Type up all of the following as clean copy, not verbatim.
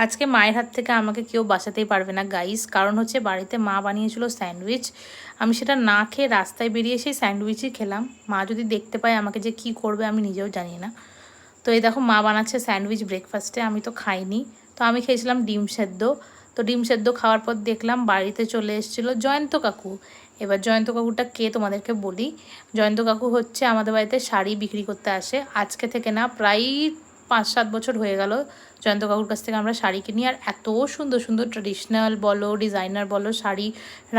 আজকে মায়ের হাত থেকে আমাকে কেউ বাঁচাতেই পারবে না গাইস, কারণ হচ্ছে বাড়িতে মা বানিয়েছিল স্যান্ডউইচ। আমি সেটা না খেয়ে রাস্তায় বেরিয়ে সেই স্যান্ডউইচই খেলাম। মা যদি দেখতে পায় আমাকে যে কি করবে আমি নিজেও জানি না। তো এই দেখো মা বানাচ্ছে স্যান্ডউইচ ব্রেকফাস্টে, আমি তো খাইনি। তো আমি খেয়েছিলাম ডিম সেদ্ধ। তো ডিম সেদ্ধ খাওয়ার পর দেখলাম বাড়িতে চলে এসেছিলো জয়ন্ত কাকু। এবার জয়ন্ত কাকুটা কে তোমাদেরকে বলি। জয়ন্ত কাকু হচ্ছে আমাদের বাড়িতে শাড়ি বিক্রি করতে আসে। আজকে থেকে না প্রায় 5-7 বছর হয়ে গেল জয়ন্ত কাকুর কাছ থেকে আমরা শাড়ি কিনি। আর এত সুন্দর সুন্দর ট্রেডিশনাল বলো ডিজাইনার বলো শাড়ি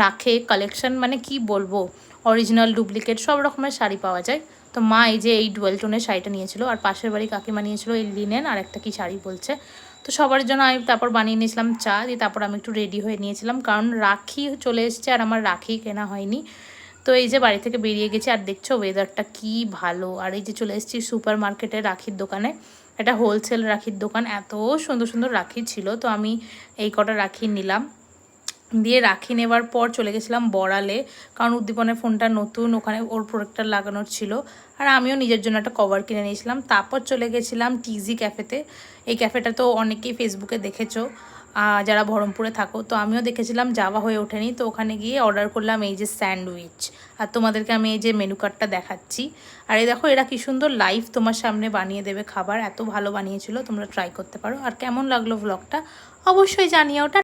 রাখে, কালেকশন মানে কি বলবো, অরিজিনাল ডুপ্লিকেট সব রকমের শাড়ি পাওয়া যায়। তো মা এই যে এই ডুয়েল টোনের শাড়িটা নিয়েছিল, আর পাশের বাড়ি কাকিমা নিয়েছিল এই লিনেন আর একটা কি শাড়ি বলছে। তো সবার জন্য আমি তারপর বানিয়ে নিয়েছিলাম চা দিয়ে, তারপর আমি একটু রেডি হয়ে নিয়েছিলাম কারণ রাখি চলে এসছে আর আমার রাখি কেনা হয়নি। তো এই যে বাড়ি থেকে বেরিয়ে গেছি আর দেখছো ওয়েদারটা কি ভালো। আর এই যে চলে এসেছি সুপার মার্কেটে রাখির দোকানে, এটা হোলসেল রাখির দোকান, এত সুন্দর সুন্দর রাখি ছিল। তো আমি এই কটা রাখি নিলাম, দিয়ে রাখি নেওয়ার পর চলে গেছিলাম বড়ালে, কারণ উদ্দীপনের ফোনটা নতুন, ওখানে ওর প্রোডাক্টটা লাগানোর ছিল। আর আমিও নিজের জন্য একটা কভার কিনে নিয়েছিলাম। তারপর চলে গেছিলাম টিজি ক্যাফেতে। এই ক্যাফেটা তো অনেকেই ফেসবুকে দেখেছো যারা বহরমপুরে থাকো। তো আমিও দেখেছিলাম, যাওয়া হয়ে ওঠেনি। তো ওখানে গিয়ে অর্ডার করলাম এই যে স্যান্ডউইচ। আর তোমাদেরকে আমি এই যে মেনু কার্ডটা দেখাচ্ছি। আর এই দেখো এরা কি সুন্দর লাইভ তোমার সামনে বানিয়ে দেবে খাবার, এত ভালো বানিয়েছিল, তোমরা ট্রাই করতে পারো। আর কেমন লাগলো ব্লগটা অবশ্যই জানিও। ওটা